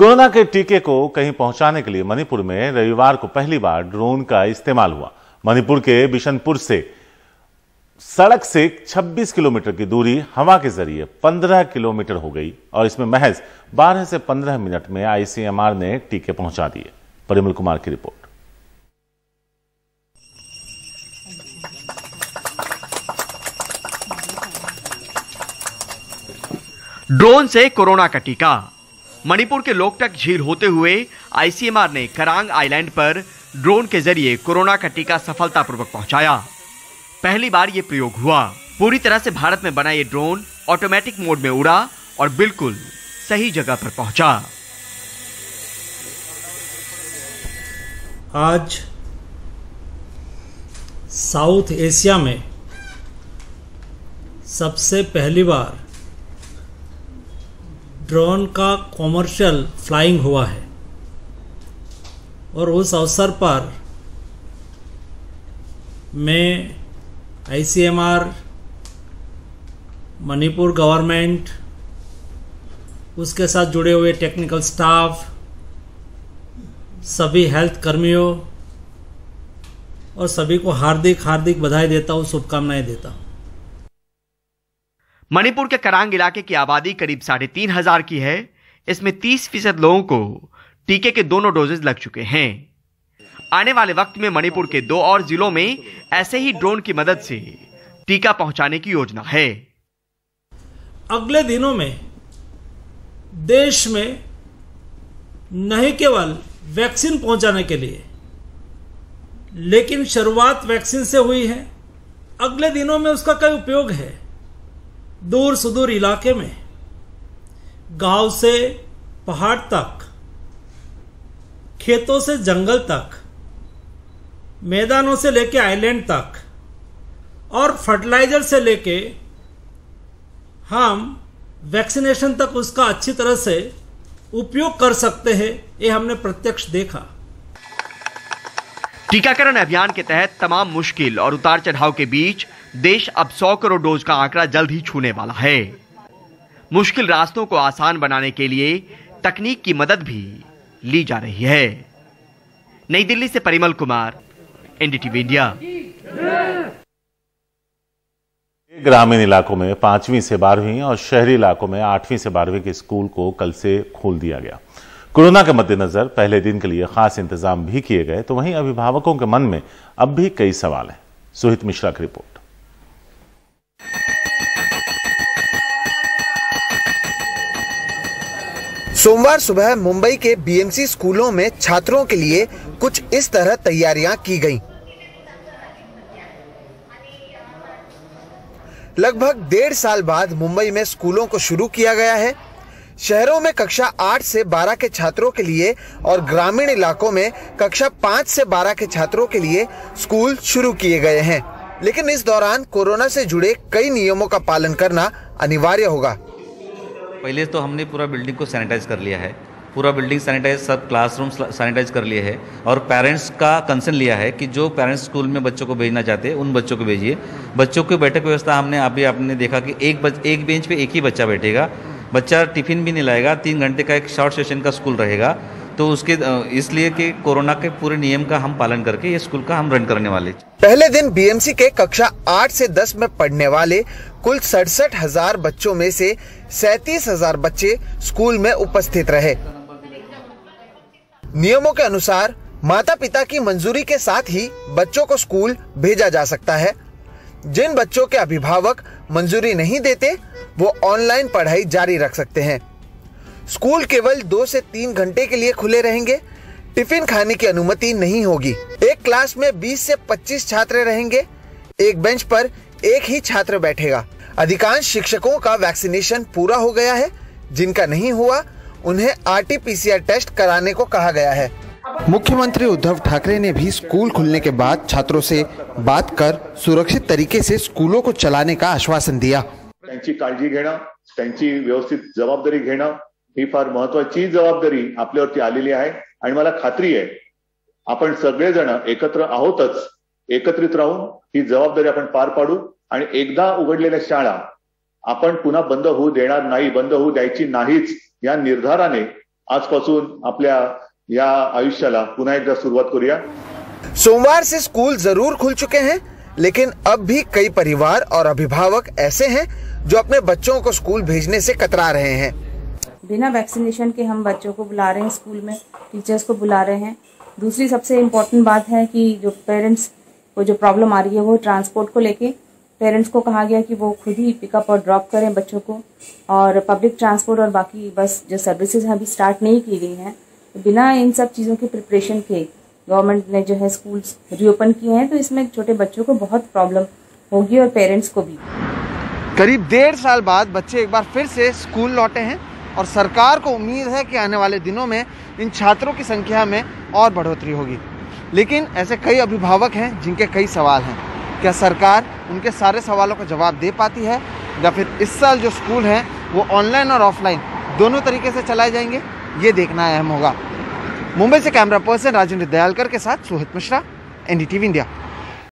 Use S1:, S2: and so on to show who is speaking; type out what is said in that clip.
S1: Corona के टीके को कहीं पहुंचाने के लिए मणिपुर में रविवार को पहली बार ड्रोन का इस्तेमाल हुआ। मणिपुर के बिशनपुर से सड़क से 26 किलोमीटर की दूरी हवा के जरिए 15 किलोमीटर हो गई और इसमें महज 12 से 15 मिनट में आईसीएमआर ने टीके पहुंचा दिए। परिमल कुमार की रिपोर्ट।
S2: ड्रोन से कोरोना का टीका। मणिपुर के लोकटक झील होते हुए आईसीएमआर ने करांग आइलैंड पर ड्रोन के जरिए कोरोना का टीका सफलतापूर्वक पहुंचाया। पहली बार ये प्रयोग हुआ। पूरी तरह से भारत में बना ये ड्रोन ऑटोमेटिक मोड में उड़ा और बिल्कुल सही जगह पर पहुंचा।
S3: आज साउथ एशिया में सबसे पहली बार ड्रोन का कॉमर्शियल फ्लाइंग हुआ है और उस अवसर पर मैं आईसीएमआर, मणिपुर गवर्नमेंट, उसके साथ जुड़े हुए टेक्निकल स्टाफ, सभी हेल्थ कर्मियों और सभी को हार्दिक बधाई देता हूँ, शुभकामनाएं देता हूँ।
S2: मणिपुर के करांग इलाके की आबादी करीब 3,500 की है। इसमें 30% लोगों को टीके के दोनों डोजेज लग चुके हैं। आने वाले वक्त में मणिपुर के 2 और जिलों में ऐसे ही ड्रोन की मदद से टीका पहुंचाने की योजना है।
S3: अगले दिनों में देश में नहीं केवल वैक्सीन पहुंचाने के लिए, लेकिन शुरुआत वैक्सीन से हुई है। अगले दिनों में उसका कई उपयोग है। दूर सुदूर इलाके में, गांव से पहाड़ तक, खेतों से जंगल तक, मैदानों से लेके आइलैंड तक और फर्टिलाइजर से लेके हम वैक्सीनेशन तक उसका अच्छी तरह से उपयोग कर सकते हैं। ये हमने प्रत्यक्ष देखा।
S2: टीकाकरण अभियान के तहत तमाम मुश्किल और उतार चढ़ाव के बीच देश अब 100 करोड़ डोज का आंकड़ा जल्द ही छूने वाला है। मुश्किल रास्तों को आसान बनाने के लिए तकनीक की मदद भी ली जा रही है। नई दिल्ली से परिमल कुमार, एनडीटीवी इंडिया।
S1: ग्रामीण इलाकों में 5वीं से 12वीं और शहरी इलाकों में 8वीं से 12वीं के स्कूल को कल से खोल दिया गया। कोरोना के मद्देनजर पहले दिन के लिए खास इंतजाम भी किए गए, तो वहीं अभिभावकों के मन में अब भी कई सवाल हैं। सुहित मिश्रा की रिपोर्ट।
S4: सोमवार सुबह मुंबई के बीएमसी स्कूलों में छात्रों के लिए कुछ इस तरह तैयारियां की गईं। लगभग 1.5 साल बाद मुंबई में स्कूलों को शुरू किया गया है। शहरों में कक्षा 8 से 12 के छात्रों के लिए और ग्रामीण इलाकों में कक्षा 5 से 12 के छात्रों के लिए स्कूल शुरू किए गए हैं, लेकिन इस दौरान कोरोना से जुड़े कई नियमों का पालन करना अनिवार्य होगा।
S5: पहले तो हमने पूरा बिल्डिंग को सैनिटाइज कर लिया है, पूरा बिल्डिंग सैनिटाइज, सब क्लासरूम सैनिटाइज कर लिए है और पेरेंट्स का कंसर्न लिया है कि जो पेरेंट्स स्कूल में बच्चों को भेजना चाहते हैं उन बच्चों को भेजिए। बच्चों की बैठक व्यवस्था हमने अभी आपने देखा कि एक बेंच पे एक ही बच्चा बैठेगा। बच्चा टिफिन भी नहीं लाएगा। 3 घंटे का एक शॉर्ट सेशन का स्कूल रहेगा। तो उसके इसलिए कि कोरोना के पूरे नियम का हम पालन करके ये स्कूल का हम रन करने वाले।
S4: पहले दिन बीएमसी के कक्षा 8 से 10 में पढ़ने वाले कुल 67,000 बच्चों में से 37,000 बच्चे स्कूल में उपस्थित रहे। नियमों के अनुसार माता पिता की मंजूरी के साथ ही बच्चों को स्कूल भेजा जा सकता है। जिन बच्चों के अभिभावक मंजूरी नहीं देते वो ऑनलाइन पढ़ाई जारी रख सकते हैं। स्कूल केवल 2 से 3 घंटे के लिए खुले रहेंगे। टिफिन खाने की अनुमति नहीं होगी। एक क्लास में 20 से 25 छात्र रहेंगे। एक बेंच पर एक ही छात्र बैठेगा। अधिकांश शिक्षकों का वैक्सीनेशन पूरा हो गया है। जिनका नहीं हुआ उन्हें आरटी-पीसीआर टेस्ट कराने को कहा गया है। मुख्यमंत्री उद्धव ठाकरे ने भी स्कूल खुलने के बाद छात्रों से बात कर सुरक्षित तरीके से स्कूलों को चलाने का आश्वासन दिया।
S6: त्यांची काळजी घेणं, त्यांची व्यवस्थित जबाबदारी घेणं ही फार महत्त्वाची जबाबदारी आपल्यावरती आलेली आहे आणि मला खात्री आहे आपण सगळेजण एकत्र आहोतच। एकत्रित राहून ही जबाबदारी आपण पार पाडू आणि एकदा उघडलेल्या शाळा आपण पुन्हा बंद होऊ देणार नाही, बंद होऊ द्यायची नाहीच या निर्धाराने आजपासून आपल्या या आयुष्याला पुन्हा एकदा सुरुवात करूया।
S4: सोमवार से स्कूल जरूर खुल चुके हैं, लेकिन अब भी कई परिवार और अभिभावक ऐसे हैं जो अपने बच्चों को स्कूल भेजने से कतरा रहे हैं।
S7: बिना वैक्सीनेशन के हम बच्चों को बुला रहे हैं स्कूल में, टीचर्स को बुला रहे हैं। दूसरी सबसे इम्पोर्टेंट बात है कि जो पेरेंट्स को जो प्रॉब्लम आ रही है वो ट्रांसपोर्ट को लेके पेरेंट्स को कहा गया कि वो खुद ही पिकअप और ड्रॉप करें बच्चों को, और पब्लिक ट्रांसपोर्ट और बाकी बस जो सर्विसेज हैं अभी स्टार्ट नहीं की गई हैं। तो बिना इन सब चीज़ों के प्रिपरेशन के गवर्नमेंट ने जो है स्कूल्स रीओपन किए हैं, तो इसमें छोटे बच्चों को बहुत प्रॉब्लम होगी और पेरेंट्स को भी।
S4: करीब 1.5 साल बाद बच्चे एक बार फिर से स्कूल लौटे हैं और सरकार को उम्मीद है कि आने वाले दिनों में इन छात्रों की संख्या में और बढ़ोतरी होगी। लेकिन ऐसे कई अभिभावक हैं जिनके कई सवाल हैं। क्या सरकार उनके सारे सवालों का जवाब दे पाती है, या फिर इस साल जो स्कूल हैं वो ऑनलाइन और ऑफलाइन दोनों तरीके से चलाए जाएंगे, ये देखना अहम होगा। मुंबई से कैमरा पर्सन राजेंद्र दयालकर के साथ सोहित मिश्रा, NDTV इंडिया।